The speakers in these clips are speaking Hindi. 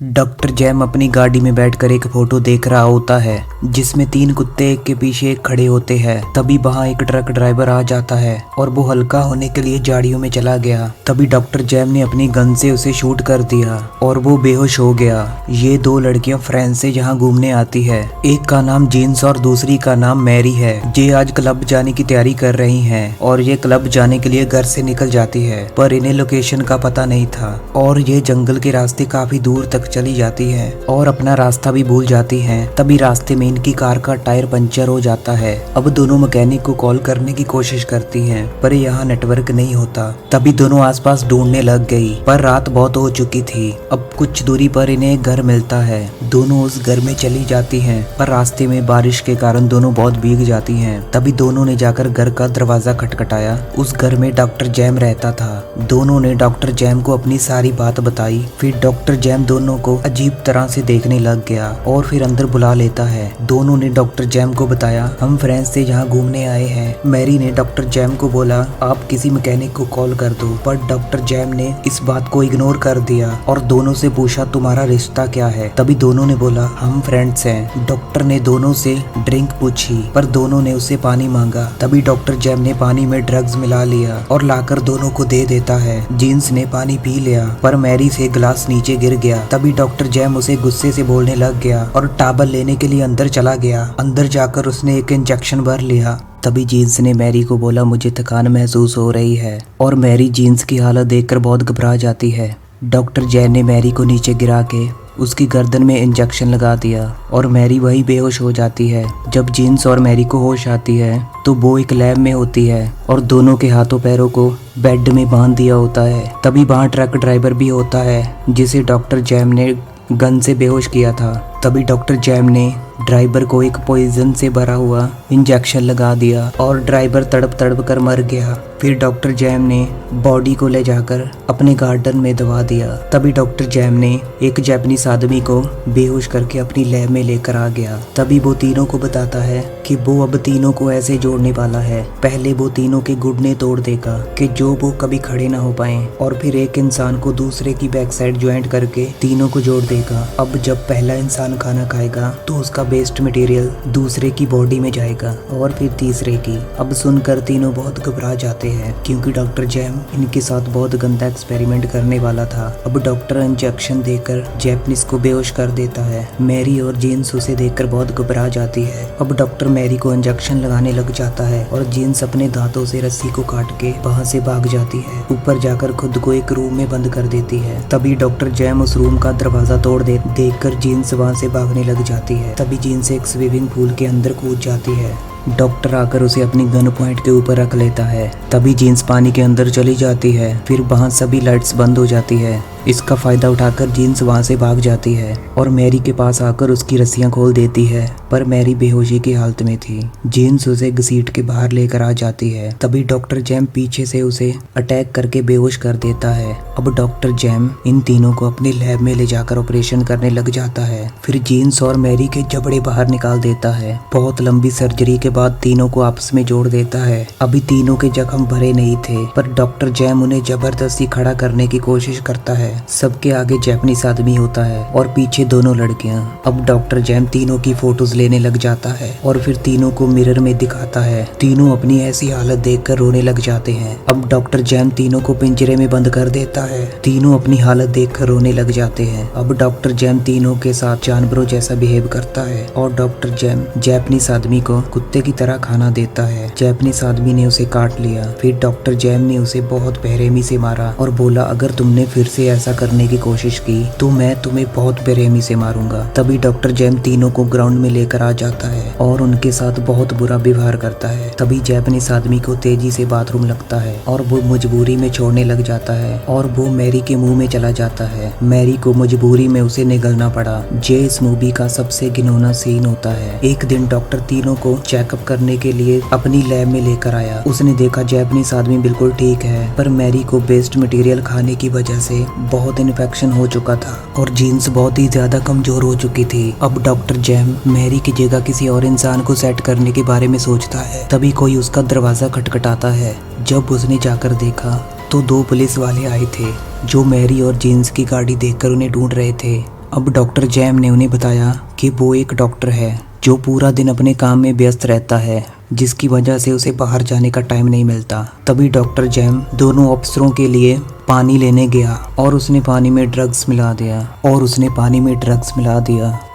डॉक्टर जैम अपनी गाड़ी में बैठकर एक फोटो देख रहा होता है जिसमें 3 कुत्ते एक के पीछे एक खड़े होते हैं। तभी वहां एक ट्रक ड्राइवर आ जाता है और वो हल्का होने के लिए झाड़ियों में चला गया। तभी डॉक्टर जैम ने अपनी गन से उसे शूट कर दिया और वो बेहोश हो गया। ये 2 लड़कियां फ्रांस से यहाँ घूमने आती है। एक का नाम जीन्स और दूसरी का नाम मैरी है। ये आज क्लब जाने की तैयारी कर रही है और ये क्लब जाने के लिए घर से निकल जाती है, पर इन्हें लोकेशन का पता नहीं था और ये जंगल के रास्ते काफी दूर तक चली जाती है और अपना रास्ता भी भूल जाती हैं। तभी रास्ते में इनकी कार का टायर पंचर हो जाता है। अब दोनों मैकेनिक को कॉल करने की कोशिश करती हैं, पर यहाँ नेटवर्क नहीं होता। तभी दोनों आसपास ढूंढने लग गई, पर रात बहुत हो चुकी थी। अब कुछ दूरी पर इन्हें एक घर मिलता है। दोनों उस घर में चली जाती हैं, पर रास्ते में बारिश के कारण दोनों बहुत भीग जाती हैं। तभी दोनों ने जाकर घर का दरवाजा खटखटाया। उस घर में डॉक्टर जैम रहता था। दोनों ने डॉक्टर जैम को अपनी सारी बात बताई। फिर डॉक्टर जैम दोनों को अजीब तरह से देखने लग गया और फिर अंदर बुला लेता है। दोनों ने डॉक्टर जैम को बताया, हम फ्रांस से यहाँ घूमने आए हैं। मैरी ने डॉक्टर जैम को बोला, आप किसी मैकेनिक को कॉल कर दो, पर डॉक्टर जैम ने इस बात को इग्नोर कर दिया और दोनों से पूछा, तुम्हारा रिश्ता क्या है? तभी दोनों ने बोला, हम फ्रेंड्स हैं। डॉक्टर ने दोनों से ड्रिंक पूछी, पर दोनों ने उससे पानी मांगा। तभी डॉक्टर जैम ने पानी में ड्रग्स मिला लिया और लाकर दोनों को दे देता है। जीन्स ने पानी पी लिया, पर मैरी से गिलास नीचे गिर गया। तभी डॉक्टर जैम उसे गुस्से से बोलने लग गया और टावल लेने के लिए अंदर चला गया। अंदर जाकर उसने एक इंजेक्शन भर लिया। तभी जीन्स ने मैरी को बोला, मुझे थकान महसूस हो रही है, और मैरी जीन्स की हालत देखकर बहुत घबरा जाती है। डॉक्टर जैम ने मैरी को नीचे गिरा के उसकी गर्दन में इंजेक्शन लगा दिया और मैरी वही बेहोश हो जाती है। जब जीन्स और मैरी को होश आती है तो वो एक लैब में होती है और दोनों के हाथों पैरों को बेड में बांध दिया होता है। तभी वहाँ ट्रक ड्राइवर भी होता है जिसे डॉक्टर जैम ने गन से बेहोश किया था। तभी डॉक्टर जैम ने ड्राइवर को एक पॉइजन से भरा हुआ इंजेक्शन लगा दिया और ड्राइवर तड़प तड़प कर मर गया। फिर डॉक्टर जैम ने बॉडी को ले जाकर अपने गार्डन में दबा दिया। तभी डॉक्टर जैम ने एक जापानीज आदमी को बेहोश करके अपनी लैब में लेकर आ गया। तभी वो तीनों को बताता है कि वो अब तीनों को ऐसे जोड़ने वाला है। पहले वो तीनों के घुटने तोड़ देगा कि जो वो कभी खड़े ना हो पाए, और फिर एक इंसान को दूसरे की बैक साइड ज्वाइंट करके तीनों को जोड़ देगा। अब जब पहला इंसान खाना खाएगा तो उसका वेस्ट मटेरियल दूसरे की बॉडी में जाएगा और फिर तीसरे की। अब सुनकर तीनों बहुत घबरा जाते हैं क्योंकि डॉक्टर जैम इनके साथ बहुत गंदा एक्सपेरिमेंट करने वाला था। अब डॉक्टर इंजेक्शन देकर जैपनीज को बेहोश कर देता है। मैरी और जीन्स उसे देखकर बहुत घबरा जाती है। अब डॉक्टर मैरी को इंजेक्शन लगाने लग जाता है और जीन्स अपने दांतों से रस्सी को काट के वहाँ से भाग जाती है। ऊपर जाकर खुद को एक रूम में बंद कर देती है। तभी डॉक्टर जैम उस रूम का दरवाजा तोड़ देखकर जीन्स वहाँ से भागने लग जाती है। तभी जीन्स एक स्विमिंग पूल के अंदर कूद जाती है। डॉक्टर आकर उसे अपनी गन पॉइंट के ऊपर रख लेता है। तभी जीन्स पानी के अंदर चली जाती है। फिर वहाँ सभी लाइट्स बंद हो जाती है। इसका फायदा उठाकर जीन्स वहाँ से भाग जाती है और मैरी के पास आकर उसकी रस्सियाँ खोल देती है, पर मैरी बेहोशी की हालत में थी। जीन्स उसे घसीट के बाहर लेकर आ जाती है। तभी डॉक्टर जैम पीछे से उसे अटैक करके बेहोश कर देता है। अब डॉक्टर जैम इन तीनों को अपनी लैब में ले जाकर ऑपरेशन करने लग जाता है। फिर जीन्स और मैरी के जबड़े बाहर निकाल देता है। बहुत लंबी सर्जरी के बाद तीनों को आपस में जोड़ देता है। अभी तीनों के जख्म भरे नहीं थे, पर डॉक्टर जैम उन्हें जबरदस्ती खड़ा करने की कोशिश करता है। सबके आगे जापानीज आदमी होता है और पीछे दोनों लड़कियां। अब डॉक्टर जैम तीनों की फोटोज लेने लग जाता है और फिर तीनों को मिरर में दिखाता है। तीनों अपनी ऐसी हालत देखकर रोने लग जाते हैं। अब डॉक्टर जैम तीनों को पिंजरे में बंद कर देता है। तीनों अपनी हालत देखकर रोने लग जाते हैं। अब डॉक्टर जैम तीनों के साथ जानवरों जैसा बिहेव करता है और डॉक्टर जैम जापानीज आदमी को कुत्ते की तरह खाना देता है। जापानीज आदमी ने उसे काट लिया। फिर डॉक्टर जैम ने उसे बहुत बेरहमी से मारा और बोला, अगर तुमने फिर से ऐसा करने की कोशिश की तो मैं तुम्हें बहुत बेरहमी से मारूंगा। तभी डॉक्टर जैम तीनों को ग्राउंड में लेकर आ जाता है और उनके साथ बहुत बुरा व्यवहार करता है। तभी जापानीज आदमी को तेजी से बाथरूम लगता है और वो मजबूरी में छोड़ने लग जाता है और वो मैरी के मुंह में चला जाता है। मैरी को मजबूरी में उसे निगलना पड़ा। ये इस मूवी का सबसे घिनौना सीन होता है। एक दिन डॉक्टर तीनों को चेकअप करने के लिए अपनी लैब में लेकर आया। उसने देखा जापानीज आदमी बिल्कुल ठीक है, पर मैरी को वेस्ट मटेरियल खाने की वजह से बहुत इन्फेक्शन हो चुका था और जीन्स बहुत ही ज्यादा कमजोर हो चुकी थी। अब डॉक्टर जैम मैरी की जगह किसी और इंसान को सेट करने के बारे में सोचता है। तभी कोई उसका दरवाजा खटखटाता है। जब उसने जाकर देखा तो 2 पुलिस वाले आए थे जो मैरी और जीन्स की गाड़ी देखकर उन्हें ढूंढ रहे थे। अब डॉक्टर जैम ने उन्हें बताया कि वो एक डॉक्टर है जो पूरा दिन अपने काम में व्यस्त रहता है, जिसकी वजह से उसे बाहर जाने का टाइम नहीं मिलता। तभी डॉक्टर जैम दोनों ऑफिसरों के लिए पानी लेने गया और उसने पानी में ड्रग्स मिला दिया।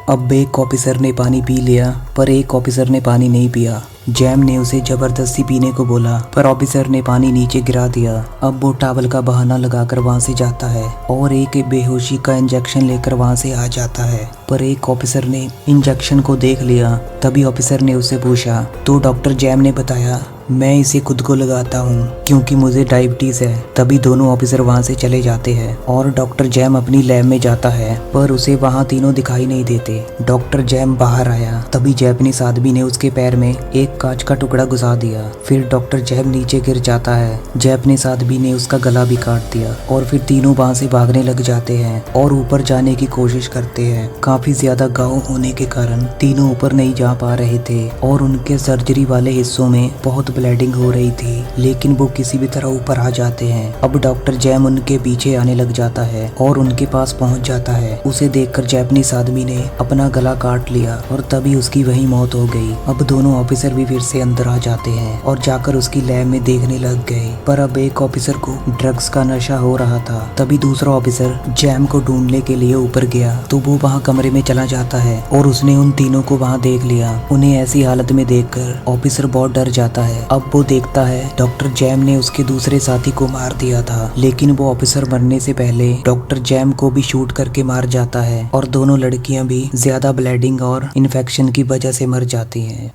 अब एक ऑफिसर ने पानी पी लिया पर एक ऑफिसर ने पानी नहीं पिया। जैम ने उसे जबरदस्ती पीने को बोला पर ऑफिसर ने पानी नीचे गिरा दिया। अब वो टॉवल का बहाना लगाकर वहां से जाता है और एक बेहोशी का इंजेक्शन लेकर वहां से आ जाता है, पर एक ऑफिसर ने इंजेक्शन को देख लिया। तभी ऑफिसर ने उससे पूछा तो डॉक्टर जैम ने बताया, मैं इसे खुद को लगाता हूँ क्योंकि मुझे डायबिटीज है। तभी दोनों ऑफिसर वहाँ से चले जाते हैं और डॉक्टर जैम अपनी लैब में जाता है पर उसे वहाँ तीनों दिखाई नहीं देते। डॉक्टर जैम बाहर आया तभी जैपनीज आदमी ने उसके पैर में एक कांच का टुकड़ा घुसा दिया। फिर डॉक्टर जैम नीचे गिर जाता है। जैपनीज आदमी ने उसका गला भी काट दिया और फिर तीनों वहाँ से भागने लग जाते हैं और ऊपर जाने की कोशिश करते हैं। काफी ज्यादा घाव होने के कारण तीनों ऊपर नहीं जा पा रहे थे और उनके सर्जरी वाले हिस्सों में बहुत ब्लीडिंग हो रही थी, लेकिन वो किसी भी तरह ऊपर आ जाते हैं। अब डॉक्टर जैम उनके पीछे आने लग जाता है और उनके पास पहुंच जाता है। उसे देखकर जैपनीज आदमी ने अपना गला काट लिया और तभी उसकी वही मौत हो गई। अब दोनों ऑफिसर भी फिर से अंदर आ जाते हैं और जाकर उसकी लैब में देखने लग गए, पर अब एक ऑफिसर को ड्रग्स का नशा हो रहा था। तभी दूसरा ऑफिसर जैम को ढूंढने के लिए ऊपर गया तो वो वहाँ कमरे में चला जाता है और उसने उन तीनों को वहाँ देख लिया। उन्हें ऐसी हालत में देखकर ऑफिसर बहुत डर जाता है। अब वो देखता है डॉक्टर जैम ने उसके दूसरे साथी को मार दिया था, लेकिन वो ऑफिसर मरने से पहले डॉक्टर जैम को भी शूट करके मार जाता है और दोनों लड़कियां भी ज्यादा ब्लीडिंग और इन्फेक्शन की वजह से मर जाती हैं।